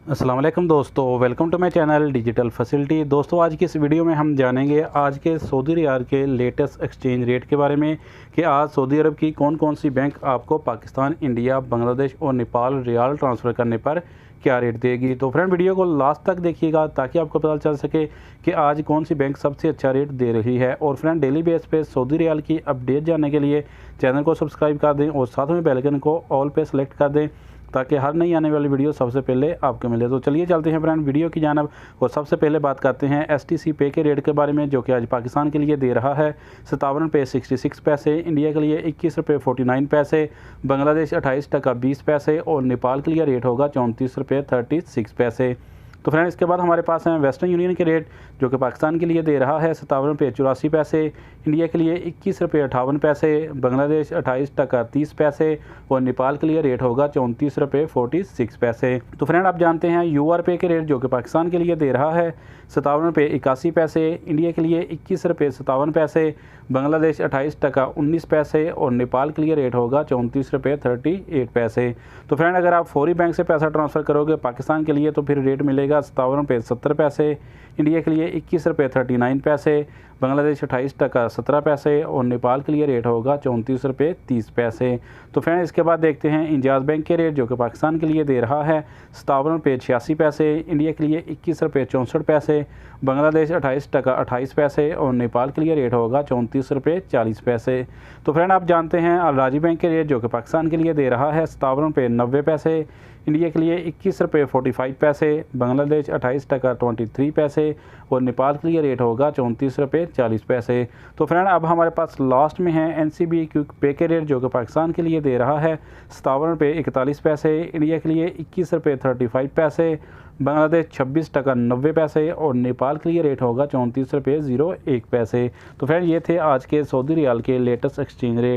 अस्सलाम वालेकुम दोस्तों, welcome to my channel digital facility. दोस्तों, आज की इस वीडियो में हम जानेंगे आज के सऊदी रियाल के लेटेस्ट एक्सचेंज रेट के बारे में कि आज सऊदी अरब की कौन कौन सी बैंक आपको पाकिस्तान, इंडिया, बांग्लादेश और नेपाल रियाल ट्रांसफ़र करने पर क्या रेट देगी। तो फ्रेंड, वीडियो को लास्ट तक देखिएगा ताकि आपको पता चल सके कि आज कौन सी बैंक सबसे अच्छा रेट दे रही है। और फ्रेंड, डेली बेस पे सऊदी रियाल की अपडेट जानने के लिए चैनल को सब्सक्राइब कर दें और साथ में बेल आइकन को ऑल पे सेलेक्ट कर दें ताकि हर नई आने वाली वीडियो सबसे पहले आपको मिले। तो चलिए चलते हैं फ्रेंड वीडियो की जानब और सबसे पहले बात करते हैं STC पे के रेट के बारे में, जो कि आज पाकिस्तान के लिए दे रहा है 57 रुपये 66 पैसे, इंडिया के लिए 21 रुपये 49 पैसे, बांग्लादेश 28 टका 20 पैसे और नेपाल के लिए रेट होगा 34 रुपये 36 पैसे। तो फ्रेंड, इसके बाद हमारे पास हैं वेस्टर्न यूनियन के रेट, जो कि पाकिस्तान के लिए दे रहा है 57 रुपये 84 पैसे, इंडिया के लिए 21 रुपये 58 पैसे, बांग्लादेश 28 टका 30 पैसे और नेपाल के लिए रेट होगा 34 रुपये 46 पैसे। तो फ्रेंड, आप जानते हैं UR पे के रेट, जो कि पाकिस्तान के लिए दे रहा है 57 रुपये 81 पैसे, इंडिया के लिए 21 रुपये 57 पैसे, बांग्लादेश 28 टका 19 पैसे और नेपाल के लिए रेट होगा 34 रुपये 38 पैसे। तो फ्रेंड, अगर आप फौरी बैंक से पैसा ट्रांसफ़र करोगे पाकिस्तान के लिए तो फिर रेट मिलेगा 57 रुपये 70 पैसे, इंडिया के लिए 21 रुपये 39 पैसे, बांग्लादेश 28 टका 17 पैसे और नेपाल के लिए रेट होगा 34 रुपये 30 पैसे। तो फ्रेंड, इसके बाद देखते हैं इंजाज़ बैंक के रेट, जो कि पाकिस्तान के लिए दे रहा है 57 रुपये 86 पैसे, इंडिया के लिए 21 रुपये 64 पैसे, बांग्लादेश 28 टका 28 पैसे और नेपाल के लिए रेट होगा 34 रुपये 40 पैसे। तो फ्रेंड, आप जानते हैं अल राजी बैंक के रेट, जो कि पाकिस्तान के लिए दे रहा है 57 रुपये 90 पैसे, इंडिया के लिए 21 रुपये 45 पैसे, बांग्लादेश 28 टका 23 पैसे और नेपाल के लिए रेट होगा 34 रुपये 40 पैसे। तो फ्रेंड, अब हमारे पास लास्ट में है NCB क्विक पे के रेट, जो कि पाकिस्तान के लिए दे रहा है 57 रुपये 41 पैसे, इंडिया के लिए 21 रुपये 35 पैसे, बांग्लादेश 26 टका 90 पैसे और नेपाल के लिए रेट होगा 34 रुपये 01 पैसे। तो फ्रेंड, ये थे आज के सऊदी रियाल के लेटेस्ट एक्सचेंज रेट।